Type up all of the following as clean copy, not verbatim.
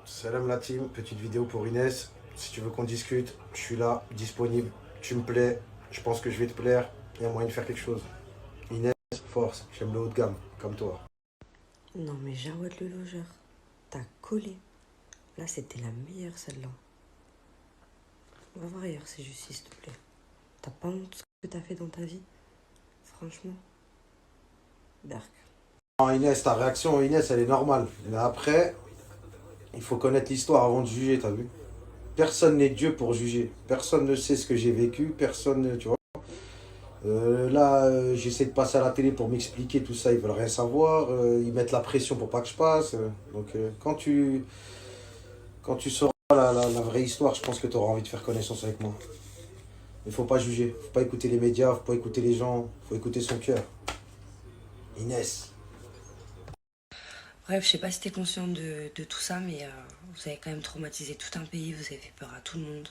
Salam la team, petite vidéo pour Inès. Si tu veux qu'on discute, je suis là, disponible. Tu me plais, je pense que je vais te plaire. Il y a moyen de faire quelque chose. Inès, force, j'aime le haut de gamme, comme toi. Non mais Jawad le logeur, t'as collé. Là c'était la meilleure celle-là. Va voir ailleurs c'est juste s'il te plaît. T'as pas honte de ce que t'as fait dans ta vie? Franchement, Berk. Non, Inès, ta réaction, Inès, elle est normale. Mais après, il faut connaître l'histoire avant de juger, t'as vu? Personne n'est Dieu pour juger. Personne ne sait ce que j'ai vécu, personne, tu vois. J'essaie de passer à la télé pour m'expliquer tout ça, ils veulent rien savoir. Ils mettent la pression pour pas que je passe. Quand tu sauras la vraie histoire, je pense que tu auras envie de faire connaissance avec moi. Il faut pas juger, faut pas écouter les médias, faut pas écouter les gens, faut écouter son cœur. Inès. Bref, je sais pas si t'es conscient de tout ça, mais vous avez quand même traumatisé tout un pays, vous avez fait peur à tout le monde.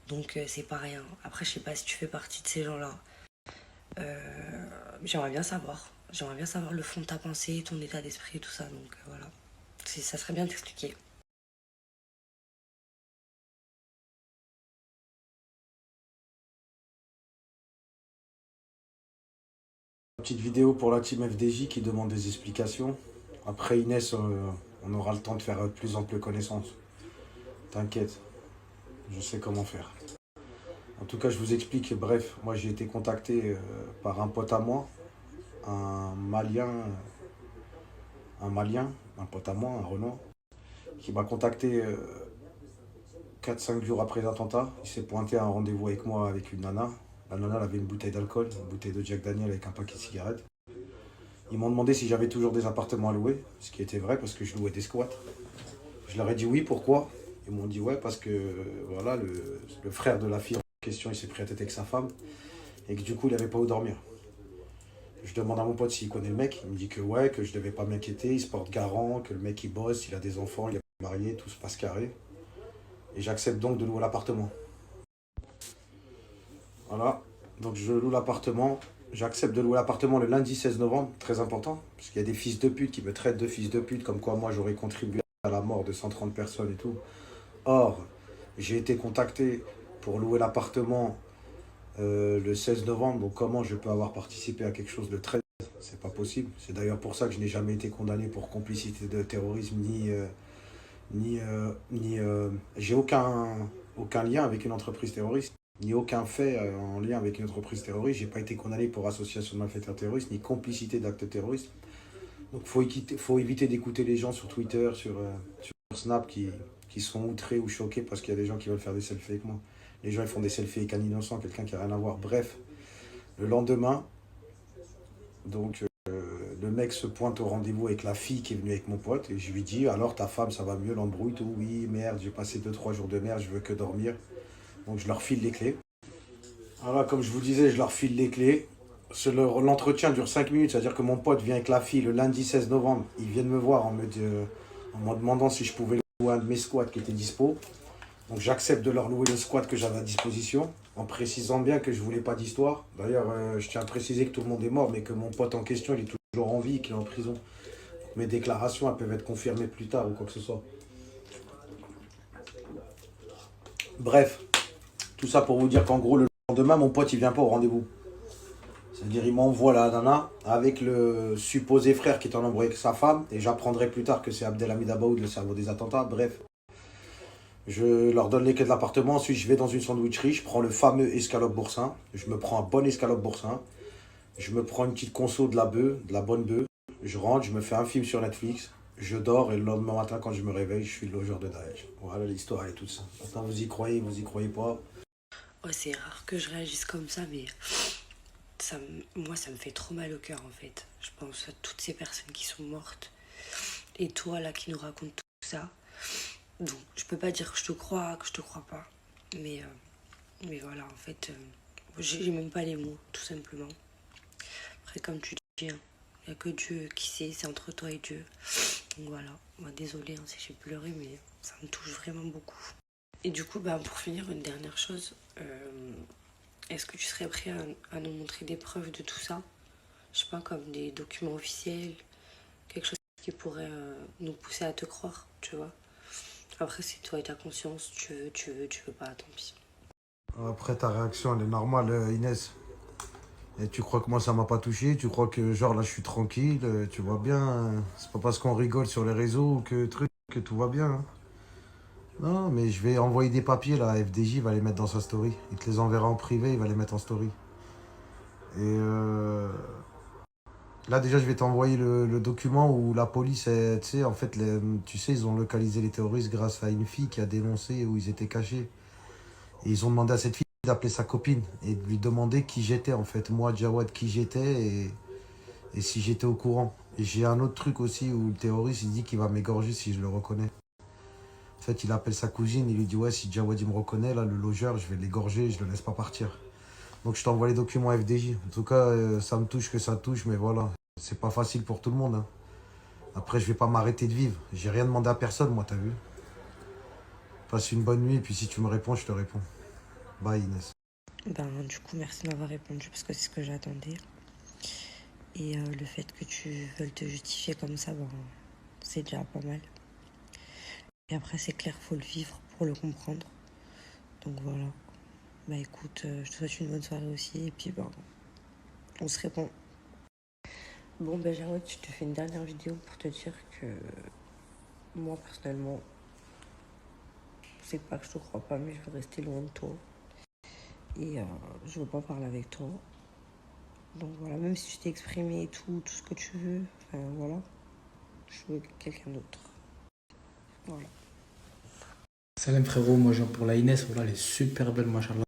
Donc c'est pas rien. Après, je sais pas si tu fais partie de ces gens-là. J'aimerais bien savoir. J'aimerais bien savoir le fond de ta pensée, ton état d'esprit et tout ça. Donc voilà. Ça serait bien d'expliquer. Petite vidéo pour la team FDJ qui demande des explications. Après Inès, on aura le temps de faire de plus en plus connaissance. T'inquiète, je sais comment faire. En tout cas, je vous explique. Bref, moi j'ai été contacté par un pote à moi, un Malien, un pote à moi, un Renoir, qui m'a contacté 4-5 jours après l'attentat. Il s'est pointé à un rendez-vous avec moi avec une nana. La nana elle avait une bouteille d'alcool, une bouteille de Jack Daniel avec un paquet de cigarettes. Ils m'ont demandé si j'avais toujours des appartements à louer, ce qui était vrai parce que je louais des squats. Je leur ai dit oui, pourquoi? Ils m'ont dit ouais parce que voilà, le frère de la fille en question il s'est pris à tête avec sa femme et que du coup il n'avait pas où dormir. Je demande à mon pote s'il connaît le mec, il me dit que ouais, que je devais pas m'inquiéter, il se porte garant, que le mec il bosse, il a des enfants, il est marié, tout se passe carré. Et j'accepte donc de louer l'appartement. Voilà, donc je loue l'appartement. J'accepte de louer l'appartement le lundi 16 novembre, très important, parce qu'il y a des fils de pute qui me traitent de fils de pute, comme quoi moi j'aurais contribué à la mort de 130 personnes et tout. Or, j'ai été contacté pour louer l'appartement le 16 novembre, donc comment je peux avoir participé à quelque chose de 13? C'est pas possible. C'est d'ailleurs pour ça que je n'ai jamais été condamné pour complicité de terrorisme, j'ai aucun lien avec une entreprise terroriste, ni aucun fait en lien avec une entreprise terroriste. J'ai pas été condamné pour association de malfaiteurs terroristes, ni complicité d'actes terroristes. Donc faut éviter d'écouter les gens sur Twitter, sur Snap qui sont outrés ou choqués parce qu'il y a des gens qui veulent faire des selfies avec moi. Les gens ils font des selfies avec un innocent, quelqu'un qui a rien à voir. Bref, le lendemain, donc le mec se pointe au rendez-vous avec la fille qui est venue avec mon pote et je lui dis alors ta femme ça va mieux, l'embrouille, tout? Oui, merde, j'ai passé 2-3 jours de merde, je veux que dormir. Donc je leur file les clés. Voilà, comme je vous disais, je leur file les clés. L'entretien dure 5 minutes, c'est-à-dire que mon pote vient avec la fille le lundi 16 novembre. Ils viennent me voir en me demandant si je pouvais louer un de mes squats qui était dispo. Donc j'accepte de leur louer le squat que j'avais à disposition, en précisant bien que je voulais pas d'histoire. D'ailleurs, je tiens à préciser que tout le monde est mort, mais que mon pote en question, il est toujours en vie et qu'il est en prison. Mes déclarations, elles peuvent être confirmées plus tard ou quoi que ce soit. Bref, tout ça pour vous dire qu'en gros, le lendemain, mon pote, il vient pas au rendez-vous. C'est-à-dire, il m'envoie la nana avec le supposé frère qui est en embrouille avec sa femme, et j'apprendrai plus tard que c'est Abdelhamid Abaoud, le cerveau des attentats. Bref, je leur donne les clés de l'appartement, ensuite je vais dans une sandwicherie, je prends le fameux escalope boursin, je me prends un bon escalope boursin, je me prends une petite conso de la bonne bœuf, je rentre, je me fais un film sur Netflix, je dors et le lendemain matin quand je me réveille, je suis le logeur de Daesh. Voilà, l'histoire est toute ça. Maintenant vous y croyez pas. Ouais, c'est rare que je réagisse comme ça, mais moi ça me fait trop mal au cœur en fait. Je pense à toutes ces personnes qui sont mortes. Et toi là qui nous raconte tout ça. Donc je peux pas dire que je te crois pas. Mais voilà, en fait, j'ai même pas les mots, tout simplement. Après, comme tu dis, il n'y a que Dieu qui sait, c'est entre toi et Dieu. Donc voilà, moi désolée si j'ai pleuré, mais ça me touche vraiment beaucoup. Et du coup, pour finir, une dernière chose. Est-ce que tu serais prêt à nous montrer des preuves de tout ça? Je sais pas, comme des documents officiels, quelque chose qui pourrait nous pousser à te croire, tu vois? Après, c'est toi et ta conscience, tu veux pas, tant pis. Après, ta réaction, elle est normale, Inès. Et tu crois que moi, ça m'a pas touché? Tu crois que, genre, là, je suis tranquille? Tu vois bien, c'est pas parce qu'on rigole sur les réseaux que tout va bien, hein. Non, mais je vais envoyer des papiers, là, à FDJ, il va les mettre dans sa story. Il te les enverra en privé, il va les mettre en story. Et là, déjà, je vais t'envoyer le document où la police, tu sais, en fait, tu sais, ils ont localisé les terroristes grâce à une fille qui a dénoncé où ils étaient cachés. Et ils ont demandé à cette fille d'appeler sa copine et de lui demander qui j'étais, en fait. Moi, Jawad, qui j'étais et si j'étais au courant. Et j'ai un autre truc aussi où le terroriste, il dit qu'il va m'égorger si je le reconnais. En fait, il appelle sa cousine, il lui dit, ouais, si Jawad, il me reconnaît, là, le logeur, je vais l'égorger, je le laisse pas partir. Donc, je t'envoie les documents FDJ. En tout cas, ça me touche que ça touche, mais voilà. C'est pas facile pour tout le monde, hein. Après, je vais pas m'arrêter de vivre. J'ai rien demandé à personne, moi, t'as vu? Passe une bonne nuit, et puis si tu me réponds, je te réponds. Bye, Inès. Ben, du coup, merci de m'avoir répondu parce que c'est ce que j'attendais. Et le fait que tu veuilles te justifier comme ça, ben, c'est déjà pas mal. Et après, c'est clair, faut le vivre pour le comprendre. Donc voilà. Bah écoute, je te souhaite une bonne soirée aussi. Et puis, ben, on se répond. Bon, ben, Jawad, je te fais une dernière vidéo pour te dire que moi, personnellement, c'est pas que je te crois pas, mais je veux rester loin de toi. Et je veux pas parler avec toi. Donc voilà, même si tu t'es exprimé et tout ce que tu veux, enfin voilà, je veux quelqu'un d'autre. Voilà. Salam frérot, moi genre pour la Inès, voilà, elle est super belle, machallah.